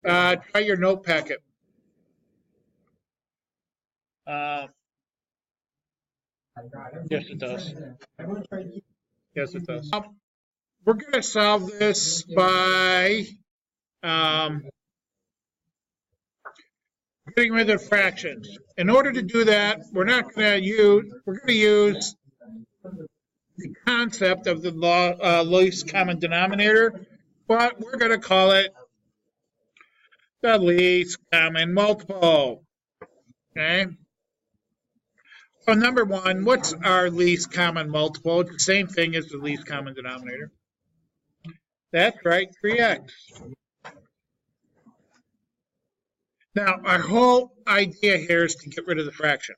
Try your note packet. Yes, it does. Yes, it does. We're going to solve this by getting rid of fractions. In order to do that, we're going to use the concept of the least common denominator, but we're going to call it the least common multiple. Okay. So number one, what's our least common multiple? It's the same thing as the least common denominator. That's right, 3x. Now, our whole idea here is to get rid of the fraction.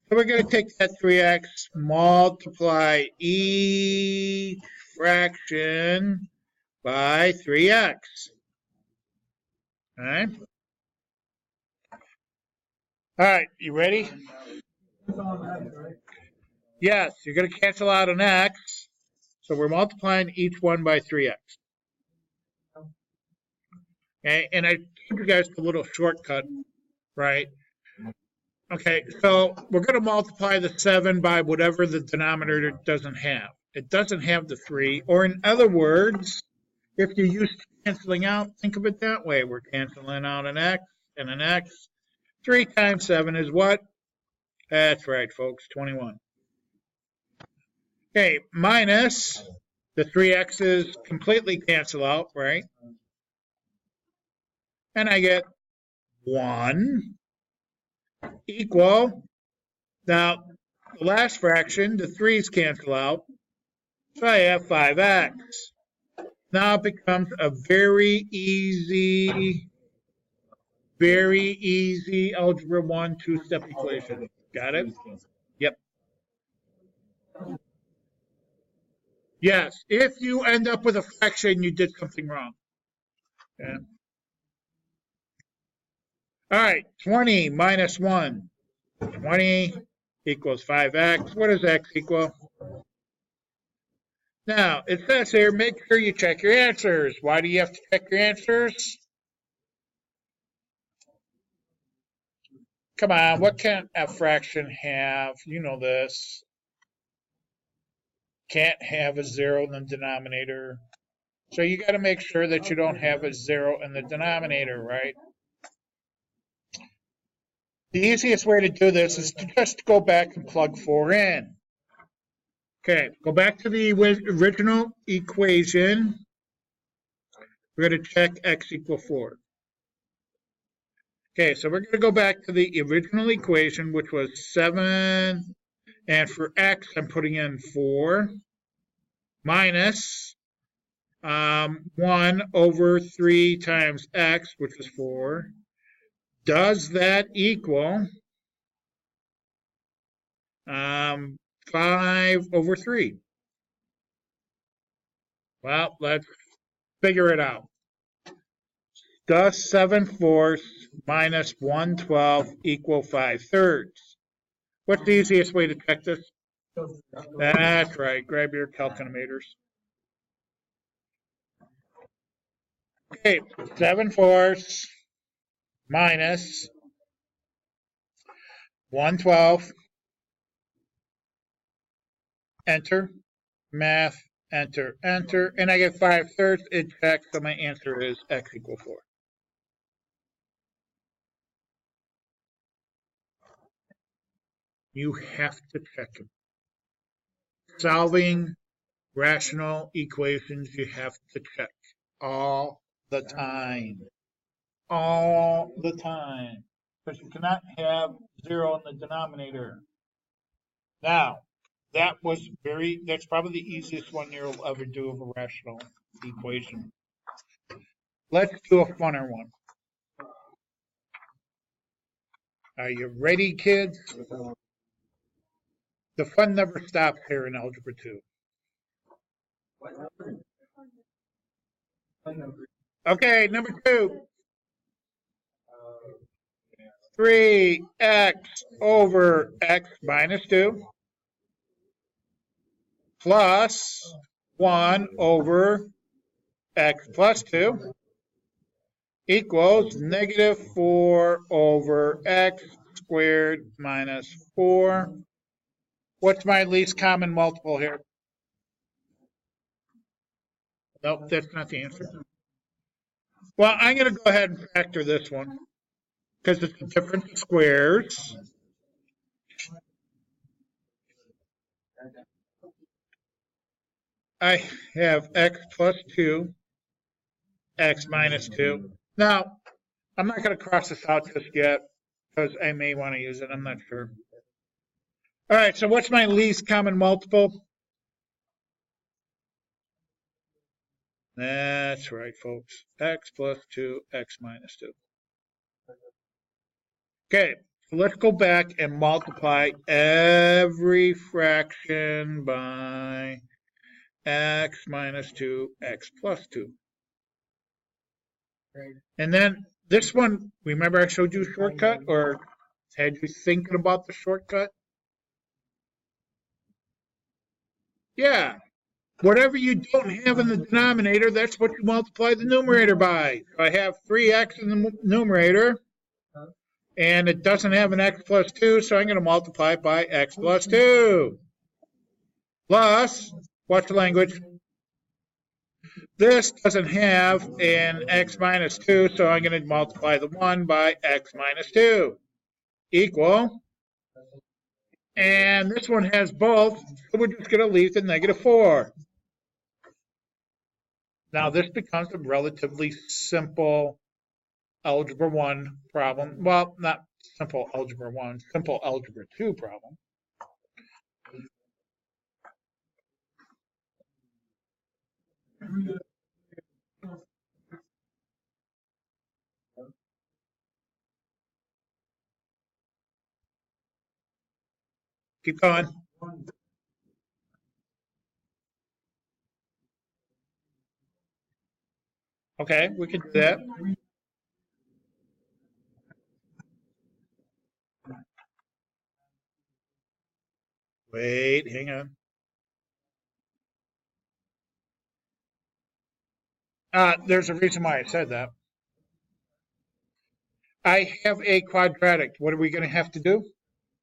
So we're going to take that 3x, multiply each fraction by 3x. All right? All right, you ready? Yes, you're going to cancel out an x. So we're multiplying each one by 3x. Okay, and I told you guys a little shortcut, right? Okay, so we're going to multiply the 7 by whatever the denominator doesn't have. It doesn't have the 3, or in other words, if you're used to canceling out, think of it that way. We're canceling out an x and an x. 3 times 7 is what? That's right, folks, 21. Okay, minus the 3x's completely cancel out, right? And I get 1 equal, now the last fraction, the 3's cancel out, so I have 5x. Now it becomes a very easy Algebra 1 two-step equation. Got it? Yep. Yes, if you end up with a fraction, you did something wrong. Okay. All right, 20 minus 1. 20 equals 5x. What does x equal? Now, it says here, make sure you check your answers. Why do you have to check your answers? Come on, what can a fraction have? You know this. Can't have a 0 in the denominator. So you got to make sure that you don't have a 0 in the denominator, right? The easiest way to do this is to just go back and plug 4 in. Okay, go back to the original equation. We're going to check x equal 4. Okay, so we're going to go back to the original equation, which was 7, and for x, I'm putting in 4, minus 1 over 3 times x, which is 4. Does that equal 5 over 3? Well, let's figure it out. Does 7/4 minus 1/12 equal 5/3? What's the easiest way to check this? That's right. Grab your calculators. Okay, 7/4 minus 1/12. Enter. Math. Enter. Enter. And I get 5/3. It checks, so my answer is x equal 4. You have to check them. Solving rational equations, you have to check all the time. All the time. Because you cannot have 0 in the denominator. Now, that's probably the easiest one you'll ever do of a rational equation. Let's do a funner one. Are you ready, kids? The fun never stops here in Algebra 2. Okay, number 2. 3x over x minus 2 plus 1 over x plus 2 equals negative 4 over x squared minus 4. What's my least common multiple here? Nope, that's not the answer. Well, I'm going to go ahead and factor this one because it's a difference of squares. I have x plus 2, x minus 2. Now, I'm not going to cross this out just yet because I may want to use it. I'm not sure. All right, so what's my least common multiple? That's right, folks. X plus 2, x minus 2. Okay, so let's go back and multiply every fraction by x minus 2, x plus 2. And then this one, remember I showed you a shortcut or had you thinking about the shortcut? Yeah. Whatever you don't have in the denominator, that's what you multiply the numerator by. So I have 3x in the numerator, and it doesn't have an x plus 2, so I'm going to multiply it by x plus 2. Plus, watch the language. This doesn't have an x minus 2, so I'm going to multiply the 1 by x minus 2. Equal. And this one has both, so we're just going to leave the negative 4. Now this becomes a relatively simple algebra 1 problem. Well, not simple algebra 1, simple algebra 2 problem. Keep going. Okay, we can do that. Wait, hang on. There's a reason why I said that. I have a quadratic. What are we going to have to do?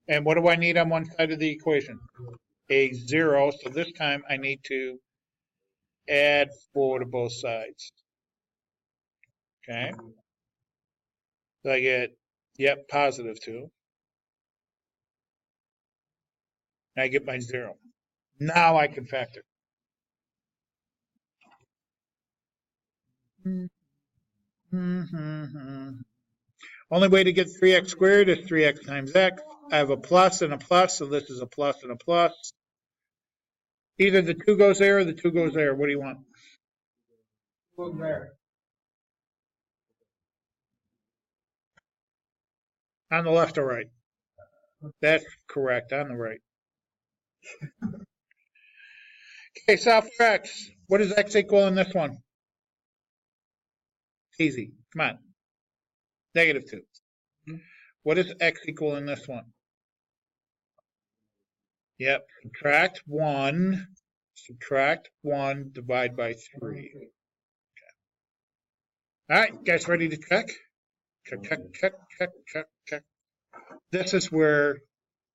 And what do I need on one side of the equation? A 0. So this time I need to add 4 to both sides. Okay. So I get, yep, positive 2. I get my 0. Now I can factor. Only way to get 3x squared is 3x times x. I have a plus and a plus, so this is a plus and a plus. Either the 2 goes there or the 2 goes there. What do you want? Go there. On the left or right? That's correct, on the right. Okay, solve for x. What does x equal in this one? Easy. Come on. Negative 2. What does x equal in this one? Yep. Subtract 1. Subtract 1. Divide by 3. Okay. All right, guys, ready to check? Check, check, check, check, check, check. This is where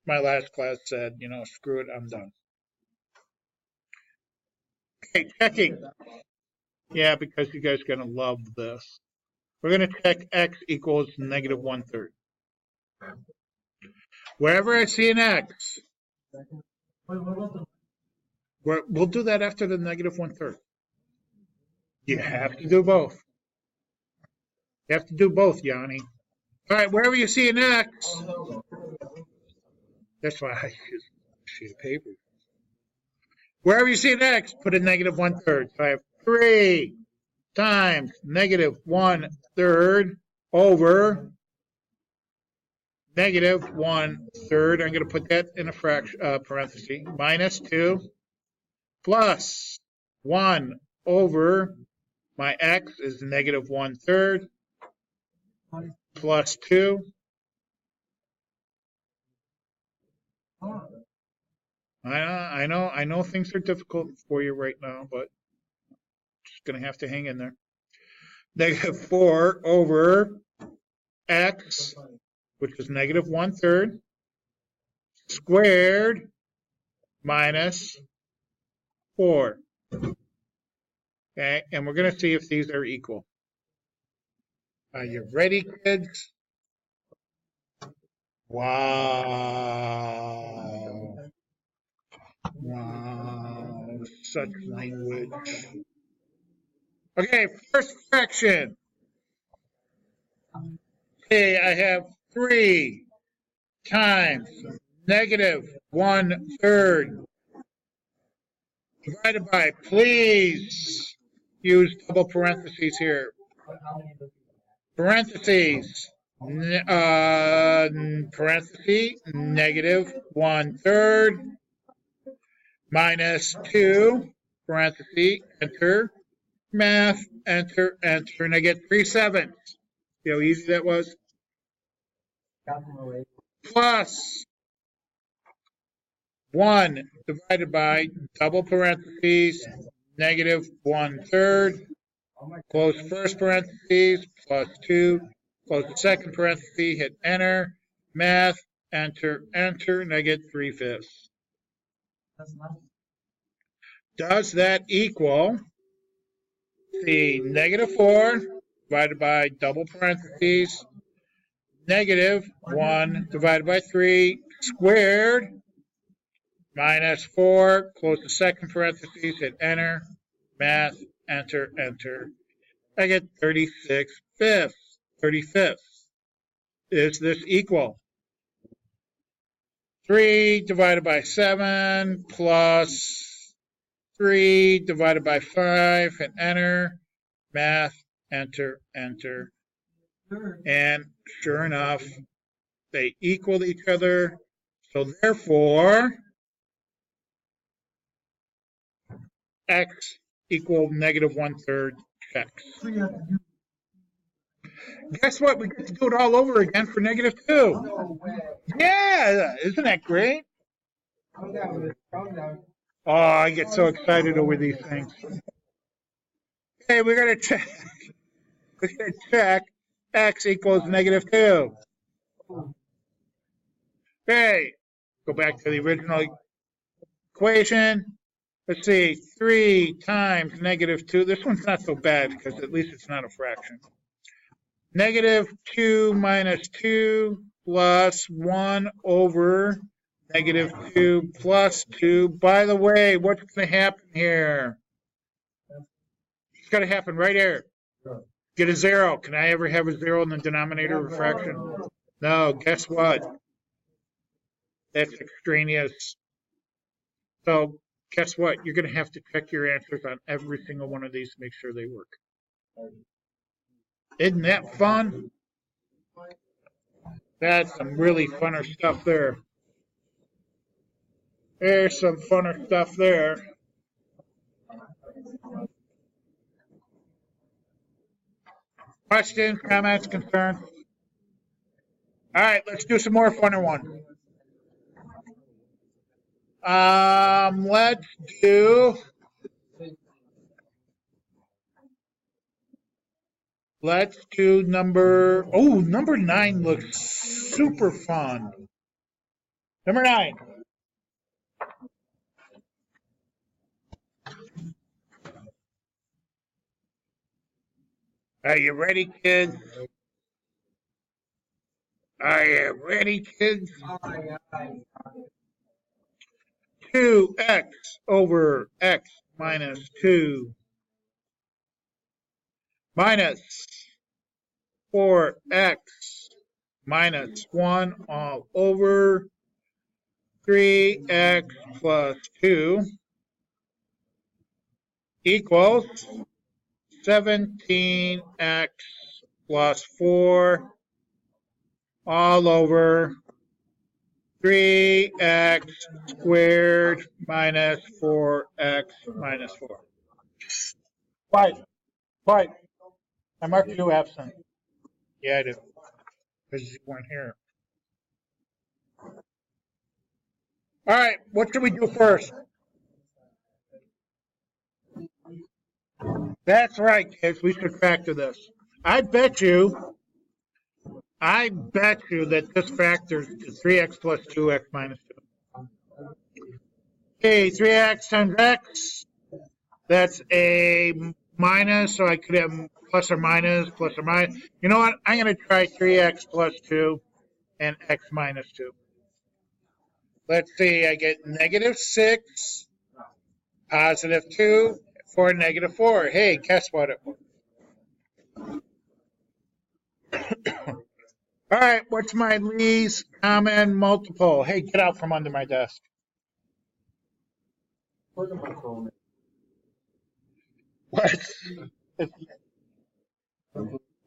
my last class said, you know, screw it, I'm done. Okay, checking. Yeah, because you guys are going to love this. We're going to check x equals negative 1/3. Wherever I see an x, we'll do that after the negative 1/3. You have to do both. You have to do both, Yanni. All right, wherever you see an x, that's why I use a sheet of paper. Wherever you see an x, put a negative 1/3. So I have 3 times negative 1/3 over negative 1/3. I'm going to put that in a fraction parenthesis. Minus 2 plus 1 over my x is negative 1/3 plus 2. I know things are difficult for you right now, but just going to have to hang in there. negative 4 over x, which is negative 1/3, squared minus 4. Okay, and we're going to see if these are equal. Are you ready, kids? Wow. Wow, such language. Okay, first fraction. Okay, I have 3 times negative 1/3 divided by, please use double parentheses here. Parentheses, parentheses, negative 1/3 minus 2, parentheses, enter, math, enter, enter, and I get 3/7. See how easy that was? Plus 1 divided by double parentheses, negative 1/3, close first parentheses, plus 2, close the second parenthesis, hit enter, math, enter, enter, and I get 3/5. Does that equal the negative 4 divided by double parentheses, negative 1 divided by 3 squared minus 4, close the second parenthesis, hit enter, math, enter, enter. I get 36/5. 35th. Is this equal? 3 divided by 7 plus 3 divided by 5, and enter, math, enter, enter. And sure enough, they equal each other. So therefore, x equal negative 1/3 x. Guess what? We get to do it all over again for negative 2. Yeah, isn't that great? Oh, I get so excited over these things. Okay, we're going to check. We're going to check x equals negative 2. Okay, go back to the original equation. Let's see, 3 times negative 2. This one's not so bad because at least it's not a fraction. Negative 2 minus 2 plus 1 over negative 2 plus 2. By the way, what's going to happen here? It's going to happen right here. Get a 0. Can I ever have a 0 in the denominator of a fraction? No, guess what? That's extraneous. So guess what? You're going to have to check your answers on every single one of these to make sure they work. Isn't that fun? That's some really funner stuff there. There's some funner stuff there. Questions, comments, concerns? All right, let's do some more funner one. Let's do number 9 looks super fun. Number 9. Are you ready, kids? Are you ready, kids? 2x over x minus 2 minus 4x minus 1 all over 3x plus 2 equals 17x plus 4 all over 3x squared minus 4x minus 4. Quiet. I marked you absent. Yeah, I did. Because you weren't here. All right, what should we do first? That's right, kids. We should factor this. I bet you that this factors to 3x plus 2x minus 2. Okay, 3x times x, that's a minus, so I could have plus or minus, plus or minus. You know what? I'm going to try 3x plus 2 and x minus 2. Let's see, I get negative 6, positive 2, for negative 4. Hey, guess what? All right, what's my least common multiple? Hey, get out from under my desk. What?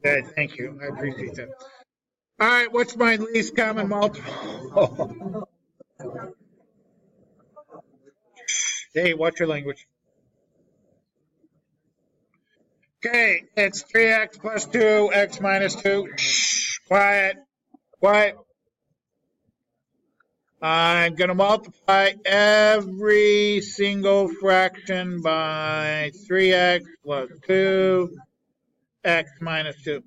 Yeah, thank you. I appreciate that. All right, what's my least common multiple? Hey, watch your language. Okay, it's 3x plus 2, x minus 2. Shh, quiet, quiet. I'm going to multiply every single fraction by 3x plus 2, x minus 2.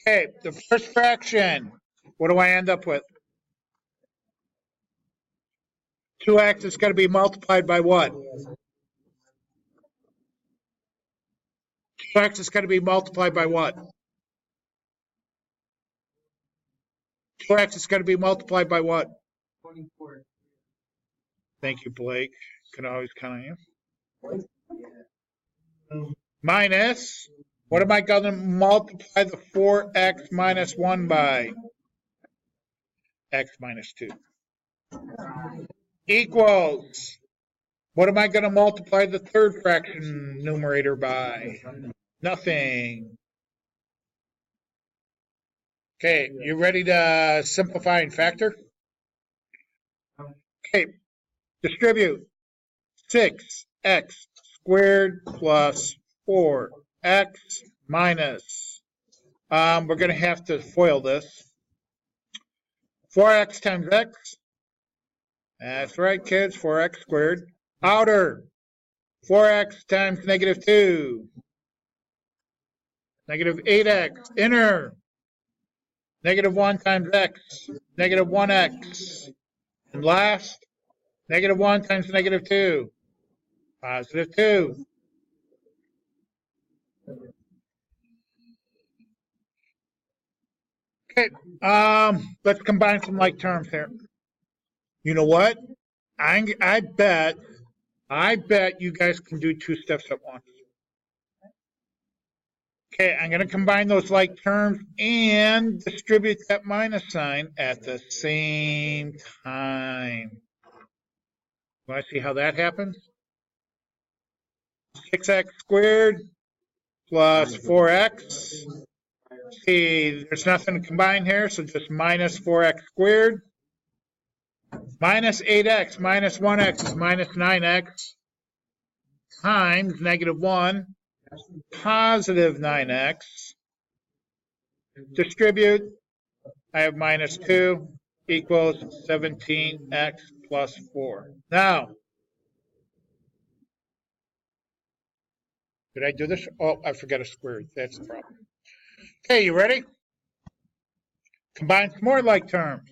Okay, the first fraction, what do I end up with? 2x is going to be multiplied by what? 2x is going to be multiplied by what? 2x is going to be multiplied by what? 24. Thank you, Blake. Can always count on you. Minus, what am I going to multiply the 4x minus 1 by? X minus 2. Equals, what am I going to multiply the third fraction numerator by? Nothing. Okay, you ready to simplify and factor? Okay, distribute 6x squared plus 4x minus, we're going to have to FOIL this. 4x times x. That's right, kids, 4x squared. Outer, 4x times negative 2. Negative 8x. Inner, negative 1 times x. Negative 1x. And last, negative 1 times negative 2. Positive 2. Okay, let's combine some like terms here. You know what? I bet you guys can do two steps at once. Okay, I'm going to combine those like terms and distribute that minus sign at the same time. Want to see how that happens? 6x squared plus 4x. See, there's nothing to combine here, so just minus 4x squared. Minus 8x minus 1x is minus 9x times negative 1 positive 9x. Distribute, I have minus 2 equals 17x plus 4. Now, did I do this? Oh, I forgot a squared. That's the problem. Okay, you ready? Combine some more like terms.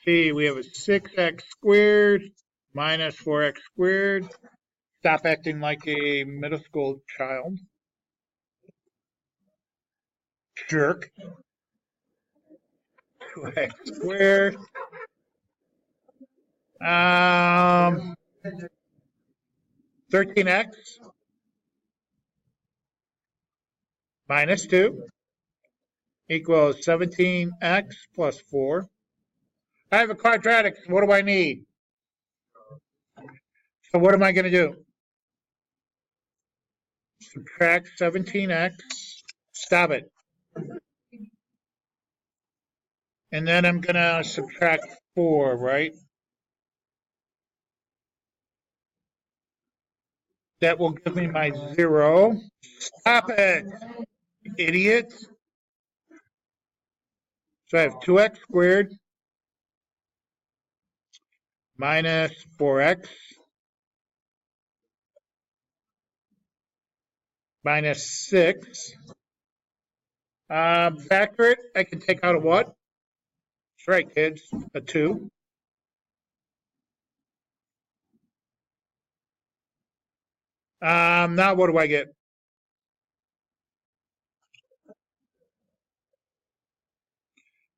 See, we have a 6x squared minus 4x squared. Stop acting like a middle school child. Jerk. 2x squared. 13x minus 2 equals 17x plus 4. I have a quadratic. What do I need? So what am I going to do? Subtract 17x. Stop it. And then I'm going to subtract 4, right? That will give me my 0. Stop it, idiot. So I have 2x squared minus 4x minus 6. Factor it, I can take out a what? That's right, kids, a 2. Now what do I get?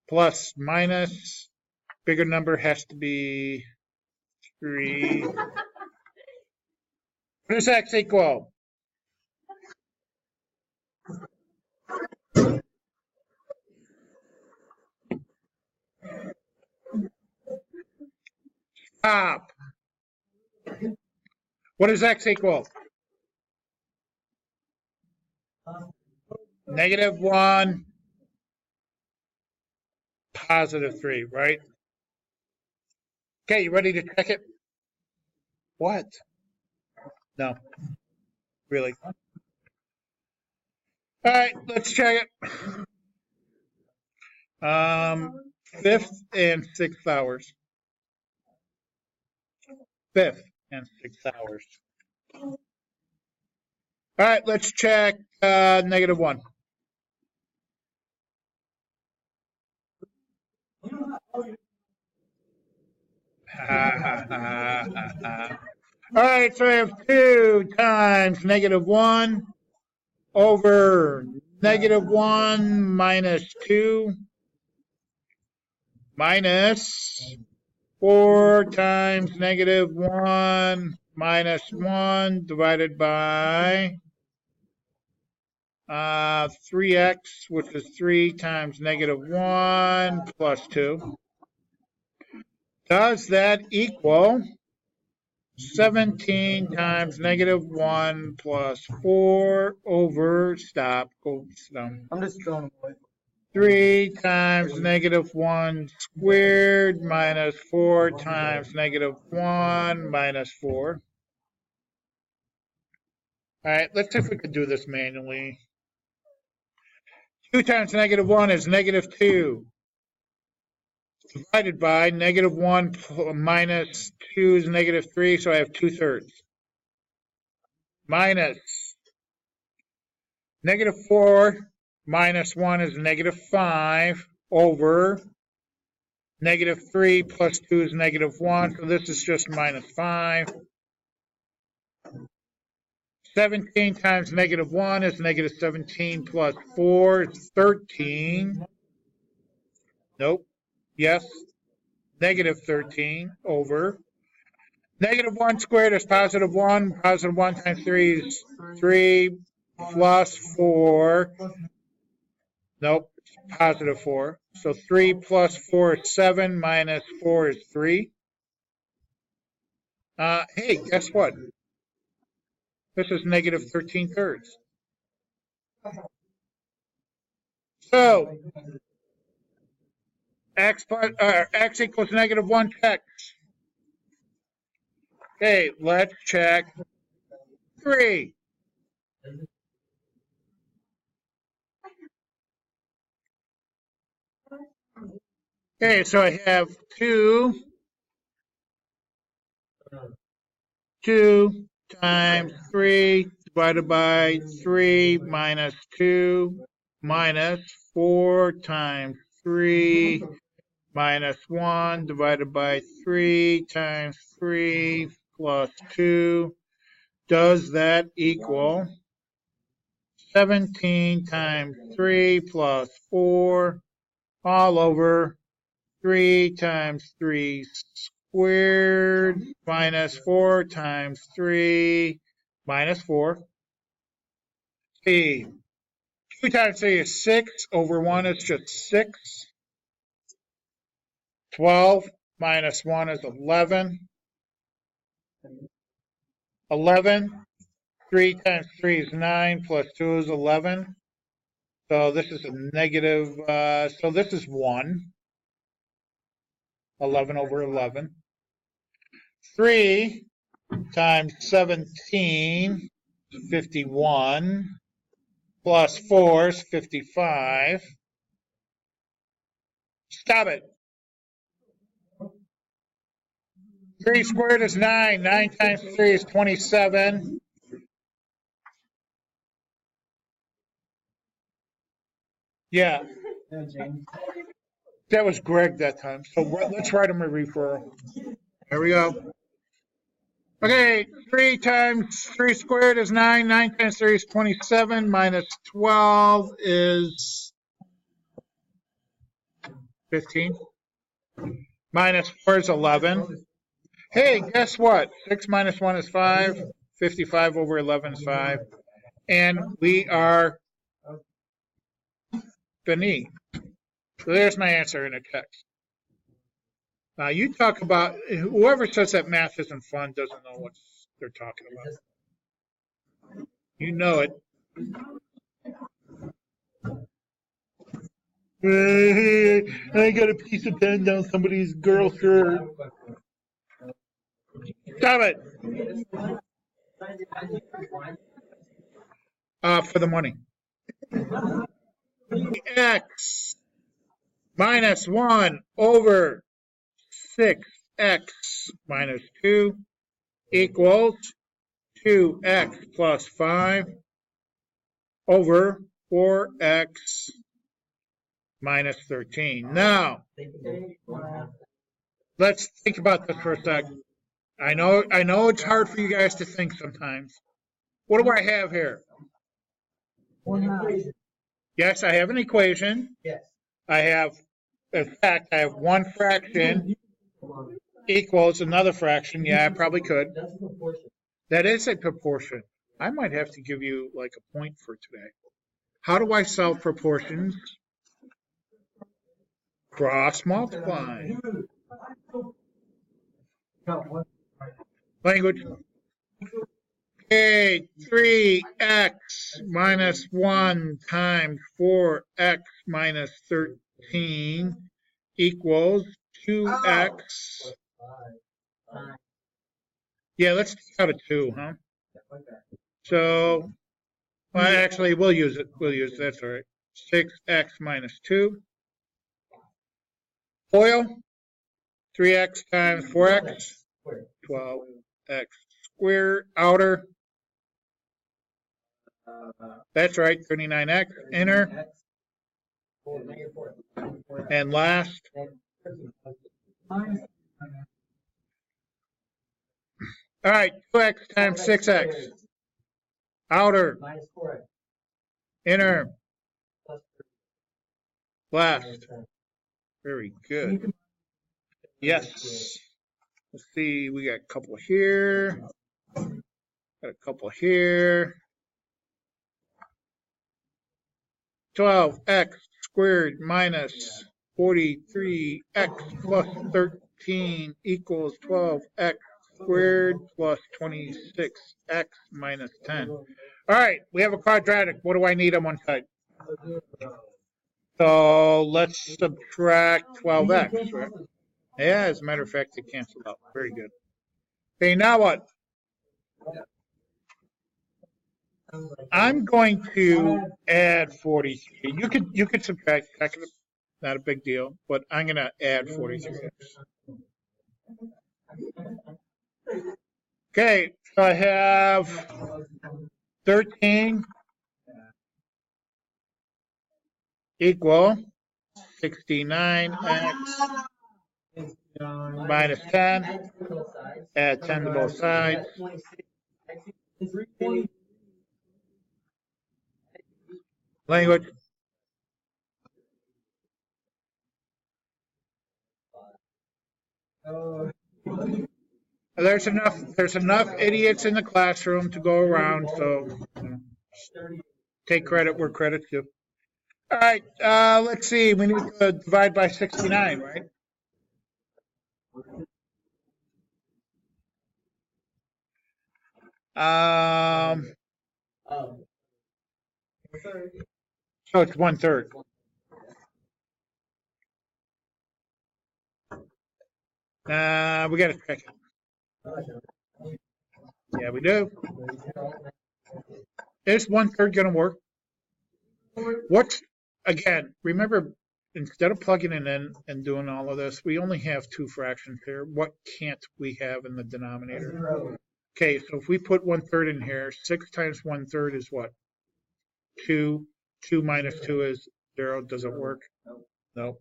Plus, minus, bigger number has to be 3. What does x equal? Stop. What does x equal? -1, +3, right? Okay, you ready to check it? What? No. Really? All right, let's check it. 5th and 6th hours. 5th and 6th hours. All right, let's check -1. All right, so I have 2 times -1 over -1 minus 2 minus 4 times -1 minus 1 divided by 3x, which is 3 times -1 plus 2. Does that equal 17 times -1 plus 4 over, stop, go down. I'm just throwing away. 3 times -1 squared minus 4 times -1 minus 4. All right, let's see if we can do this manually. 2 times -1 is -2. Divided by -1 minus 2 is -3, so I have 2/3. Minus -4 minus 1 is -5 over -3 plus 2 is -1, so this is just -5. 17 times -1 is -17 plus 4 is 13. Nope. Yes. -13 over. -1 squared is +1. +1 times 3 is 3 plus 4. Nope. +4. So 3 plus 4 is 7 minus 4 is 3. Hey, guess what? This is -13/3. So x equals -1 check. Okay, let's check 3. Okay, so I have 2 times 3 divided by 3 minus 2 minus 4 times 3 minus 1 divided by 3 times 3 plus 2. Does that equal 17 times 3 plus 4 all over 3 times 3 squared minus 4 times 3 minus 4. See, 2 times 3 is 6 over 1 is just 6. 12 minus 1 is 11. 11. 3 times 3 is 9 plus 2 is 11. So this is a negative, so this is 1. 11 over 11. 3 times 17 is 51. Plus 4 is 55. Stop it. 3 squared is 9. 9 times 3 is 27. Yeah, that was Greg that time. So let's write him a referral. There we go. Okay, 3 times 3 squared is 9. 9 times 3 is 27. Minus 12 is 15. Minus 4 is 11. Hey, guess what? 6 minus 1 is 5. 55 over 11 is 5. And we are beneath. So there's my answer in a text. Now you talk about, whoever says that math isn't fun doesn't know what they're talking about. You know it. I got a piece of pen down somebody's girl shirt. Stop it. For the money. X minus 1 over 6x minus 2 equals 2x plus 5 over 4x minus 13. Now, let's think about this for a second. I know it's hard for you guys to think sometimes. What do I have here? Yes, I have an equation. Yes. I have, in fact, I have one fraction equals another fraction. Yeah, I probably could. That's a proportion. That is a proportion. I might have to give you like a point for today. How do I solve proportions? Cross multiply. Language. Okay, 3x minus 1 times 4x minus 13 equals 2x. Yeah, let's take out a 2, huh? So, well, actually, we'll use it. That's all right. 6x minus 2. FOIL, 3x times 4x, 12x squared. Outer, that's right, 39x. Inner. And last. All right, 2x times 6x. Outer. Inner. Last. Very good. Yes. Let's see, we got a couple here. Got a couple here. 12x squared minus 43x plus 13 equals 12x squared plus 26x minus 10. All right, we have a quadratic. What do I need on one side? So let's subtract 12x, right? Yeah, as a matter of fact, it canceled out. Very good. Okay, now what? I'm going to add 43. You could subtract. Not a big deal, but I'm going to add 43x. Okay, so I have 13 equal 69x minus 10. Add 10 to both sides. Language. There's enough idiots in the classroom to go around, so take credit where credit's due. All right, let's see. We need to divide by 69, right? So it's 1/3. We got to check it. Yeah, we do. Is 1/3 going to work? What's, again, remember, instead of plugging it in and doing all of this, we only have 2 fractions here. What can't we have in the denominator? Okay, so if we put 1/3 in here, 6 times 1/3 is what? 2. 2 minus 2 is Daryl, does it work? No.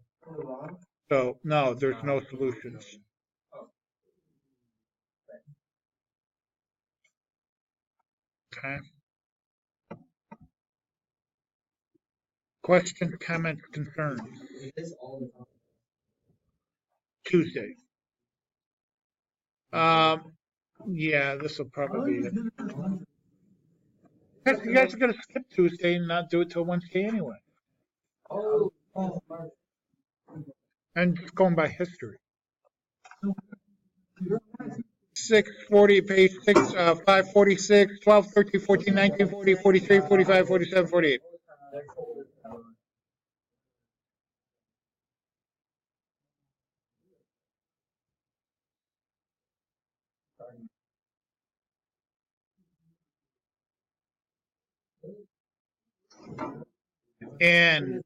So, no, there's no solutions. Okay. Questions, comments, concerns? Tuesday. Yeah, this will probably be it. You guys are gonna skip Tuesday and not do it till Wednesday anyway. And just going by history. 640, page 6, 546, 12, 13, 14, 19, 40, 43, 45, 47, 48. And